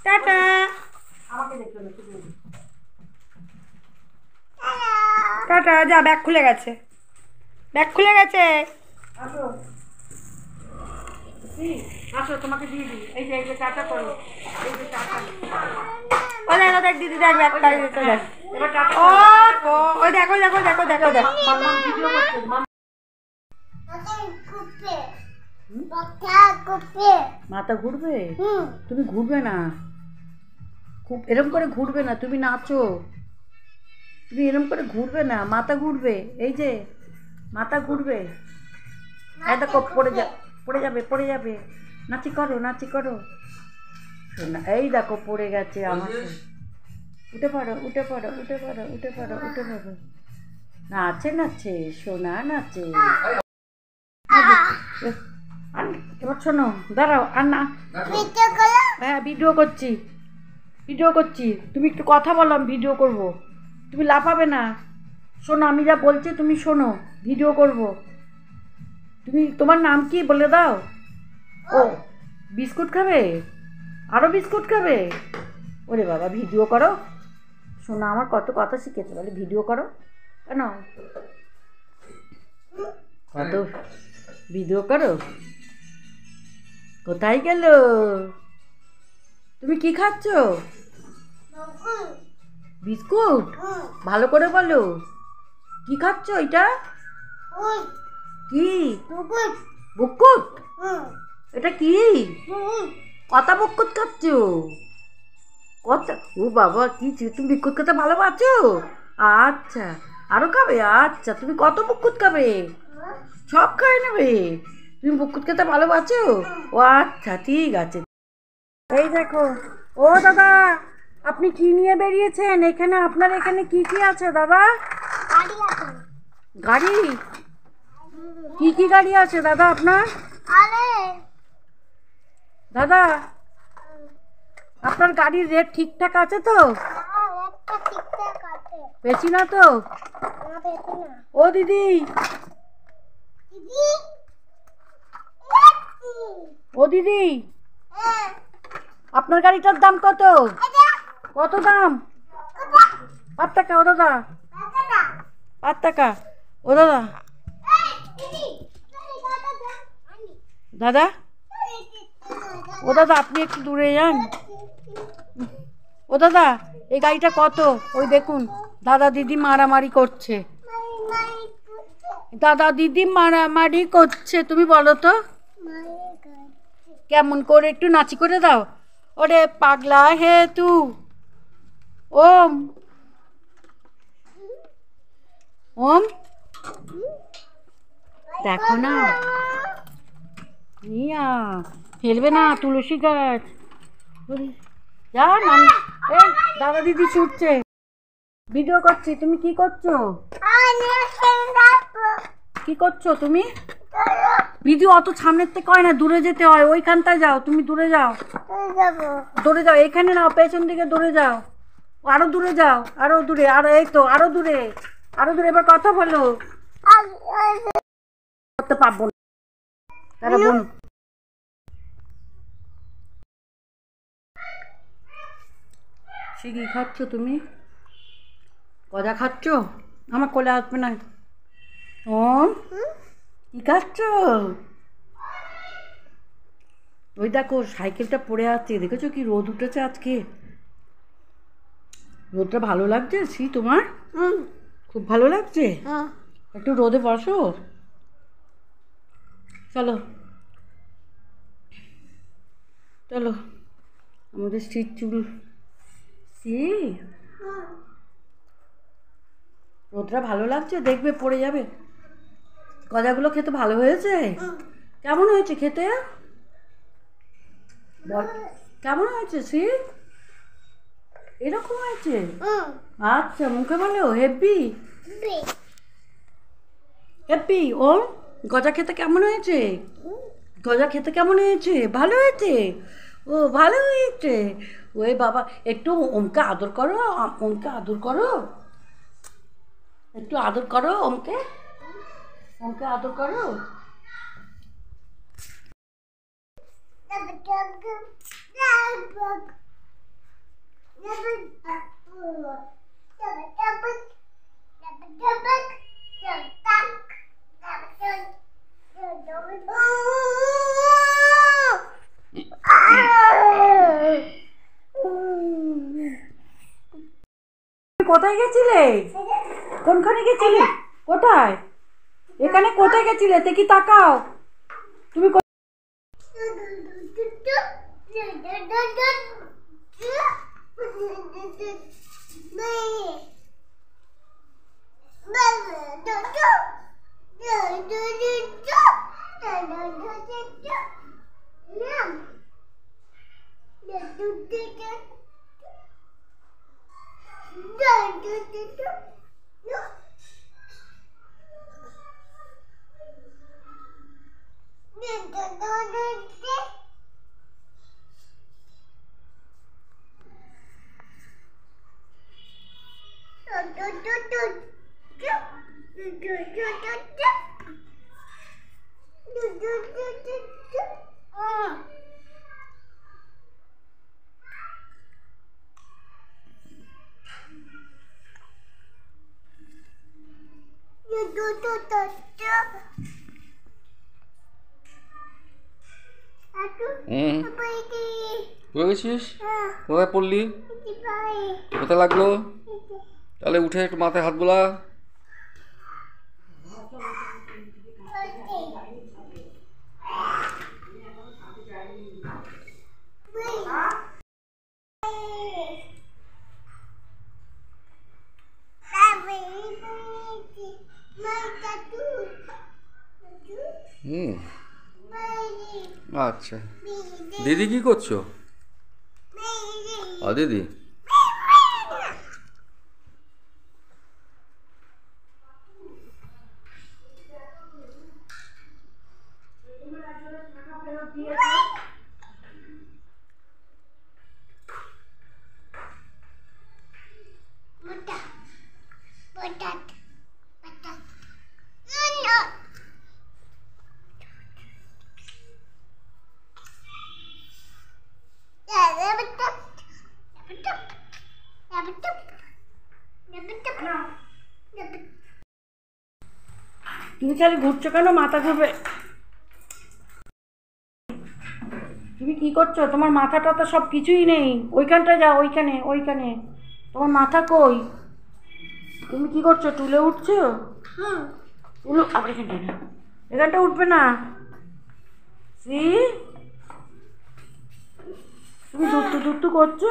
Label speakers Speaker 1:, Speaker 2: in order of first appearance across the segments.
Speaker 1: Tata. Tata, যা, bag খুলে গেছে, ব্যাগ খুলে গেছে। আসো তোমাকে দিয়ে দিই, এই যে টাটা করো, এই যে টাটা। ও দেখো, দেখ দিদি, দেখ ব্যাগ কাড়ি দিতে, দেখ। ও ওই দেখো দেখো দেখো দেখো দেখো, মাথা ঘুরবে? তুমি ঘুরবে না, খুব এরম করে ঘুরবে না, তুমি নাচো, তুমি এরম করে ঘুরবে না, মাথা ঘুরবে, এই যে মাথা ঘুরবে। এই দেখো পড়ে যাবে, পড়ে যাবে। নাচি করো, নাচি করো। শোনা, এই দেখো পড়ে গেছে আমার। উঠে পড়ো, উঠে পড়ো, উঠে পড়ো, উঠে পড়ো, উঠে পড়ো। নাচে নাচে, সোনা নাচে। এবার শোনো, দাঁড়াও, আর না, হ্যাঁ ভিডিও করছি, ভিডিও করছি, তুমি একটু কথা বলো, আমি ভিডিও করবো, তুমি লাফাবে না। শোনো, আমি যা বলছি তুমি শোনো, ভিডিও করব। তুমি, তোমার নাম কি বলে দাও? ও, বিস্কুট খাবে? আরও বিস্কুট খাবে? ওরে বাবা, ভিডিও করো। শোনো, আমার কত কথা শিখেছে, বলে ভিডিও করো কেন, কত ভিডিও করো। কোথায় গেল? তুমি কি খাচ্ছ? বিস্কুট? ভালো করে বলো, কি খাচ্ছ এটা? কি বুকুট? এটা কি? কত বুকুট খাচ্ছ? কত? ও বাবা, কি তুমি বিস্কুট খেতে ভালোবাসো? আচ্ছা, আরো খাবে? আচ্ছা, তুমি কত বুকুট খাবে? সব খাই নেবে? তুমি বুকুট খেতে ভালোবাসো? ও আচ্ছা, ঠিক আছে। এই দেখো, ও দাদা, আপনি কি নিয়ে বেরিয়েছেন? এখানে আপনার এখানে কি কি আছে দাদা? গাড়ি? কি কি গাড়ি আছে দাদা আপনার? দাদা, আপনার গাড়ির রেট ঠিকঠাক আছে তো? বেশি না তো? ও দিদি, ও দিদি, আপনার গাড়িটার দাম কত? কত দাম? 5 টাকা। ও দাদা, 5 টাকা। ও দাদা, দাদা, ও দাদা, আপনি একটু দূরে যান। ও দাদা, এই গাড়িটা কত? ওই দেখুন, দাদা দিদি মারামারি করছে, দাদা দিদি মারামারি করছে। তুমি বলো তো কেমন করে, একটু নাচি করে দাও। ওরে পাগলা হে তু, ওম ওম, দেখো না, ইয়া ফেলবে না, তুলসী গাছ। যা না, এই দাদা দিদি ছুটছে, ভিডিও করছি। তুমি কি করছো? কি করছো তুমি? ভিডিও অত সামনের থেকে হয় না, দূরে যেতে হয়, ওইখানটায় যাও, তুমি দূরে যাও, দূরে যাও, এখানে নাও, পেছন দিকে দূরে যাও, আরো দূরে যাও, আরো দূরে, আর এই তো আরো দূরে, আরো দূরে। এবার কথা বলো, করতে পারবো না, তারা বোন। সে কি খাচ্ছ তুমি? গজা খাচ্ছ? আমার কোলে আসবে না। ও কি খাচ্ছ? ওই দেখো, সাইকেলটা পড়ে আছে, দেখেছো কি রোদ উঠেছে আজকে? রোদটা ভালো লাগছে সি তোমার? খুব ভালো লাগছে। একটু রোদে বসো, চলো চলো, আমাদের স্ট্রিট চুল সি, রোদটা ভালো লাগছে, দেখবে পড়ে যাবে। গজাগুলো খেতে ভালো হয়েছে? কেমন হয়েছে খেতে? বল, কেমন হয়েছে সি? এরকম হয়েছে? আচ্ছা, মুখে বলো হেব্বি, হেব্বি। ও গজা খেতে কেমন হয়েছে? গজা খেতে কেমন হয়েছে? ভালো হয়েছে? ও ভালো হয়েছে। ওই বাবা, একটু ওমকে আদর করো, ওমকে আদর করো, একটু আদর করো ওমকে, ওমকে আদর করো। কোথায় গেছিলে? কোনখানে গেছিলে? কোথায়? এখানে কোথায় গেছিলে? দেখি তাকাও। তুমি
Speaker 2: কোথায় গেছিস? কোথায় পড়লি? কোথায় লাগলো? তাহলে উঠে একটু মাথায় হাত বোলা। আচ্ছা, দিদি কি করছো? দিদি
Speaker 1: তুমি খালি ঘুরছো কেন? মাথা ঘুরবে। তুমি কি করছো? তোমার মাথা টাথা সব কিছুই নেই। ওইখানটায় যাও, ওইখানে ওইখানে। তোমার মাথা কই? তুমি কি করছো? টুলে উঠছো? তুলো আবার এখানটা না, এখানটা উঠবে না। তুমি দুট্টু দুট্টু করছো।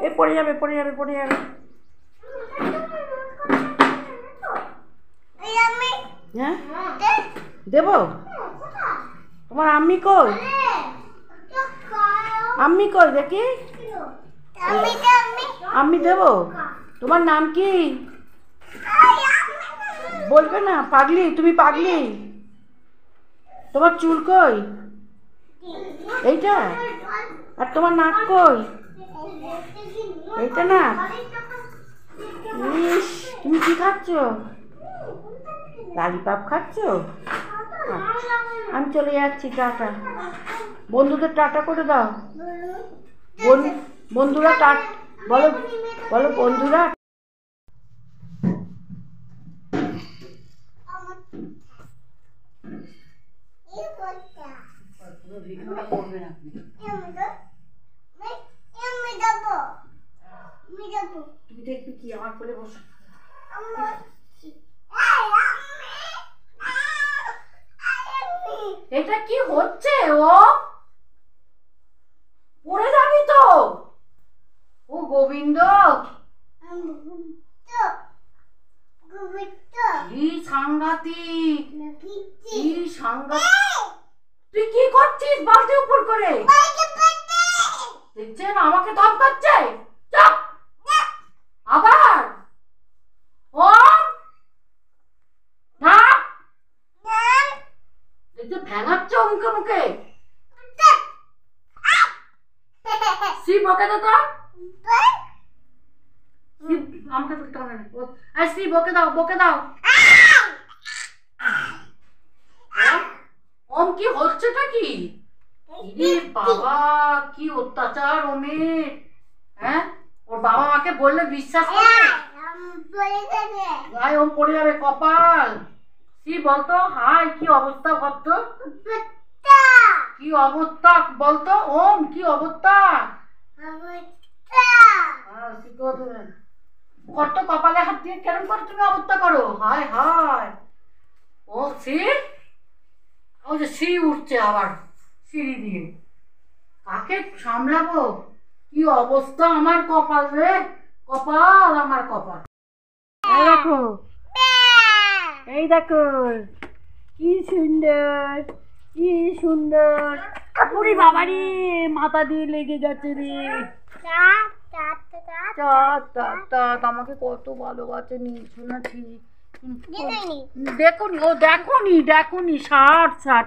Speaker 1: এ পড়ে যাবে, পড়ে যাবে, পড়ে যাবে। হ্যাঁ দেবো? তোমার আম্মি কই? আম্মি কই দেখি? আম্মি দেবো? তোমার নাম কি? বলবে না? পাগলি, তুমি পাগলি। তোমার চুল কই? এইটা? আর তোমার নাক কই? এইটা না? ইস, তুমি কি খাচ্ছ? লালিপাপ খাচ্ছ? আমি চলে যাচ্ছি, টাটা। বন্ধুদের টাটা করে দাও। বন্ধুরা বলো, বলো বন্ধুরা। তুমি দেখবি কি? আমার কোলে বসো। এটা কি হচ্ছে? ও পড়ে যাবি তো। ও গোবিন্দ, কি সাংঘাতিক, কি সাংঘাতিক। তুই কি করছিস বালতি উপর করে? দেখছেন আমাকে ধমকাচ্ছে। চুপ। আবার ও থাক। দেখছে ভেঙাচ্ছে মুখে মুখে। সি বকে দে তো। আমাকে ধরতে হবে না। সি বকে দাও, বকে দাও। ওম কি হচ্ছেটা কি? ইরে বাবা, কি অত্যাচার ও মেয়ে! হ্যাঁ, ওর বাবা মাকে বললে বিশ্বাস করে? গায়ে ওম পড়ে যাবে, কপাল। কি বলতো? হাই, কি অবস্থা ভাবতো? কি অবস্থা বলতো? ওম, কি অবস্থা? কত কপালে হাত দিয়ে কেমন করে তুমি অবস্থা করো? হায় হায়। ও সি, ও যে সি উঠছে আবার সিঁড়ি দিয়ে। কাকে সামলাবো? কি অবস্থা আমার কপাল রে, কপাল, আমার কপাল। এই দেখো, এই দেখো, কি সুন্দর, কি সুন্দর। ওরে বাবারে, মাথা দিয়ে লেগে গেছে রে। আমাকে কত ভালোবাসে নি, শুনেছি। দেখুনি, ও দেখুনি, দেখুনি, 60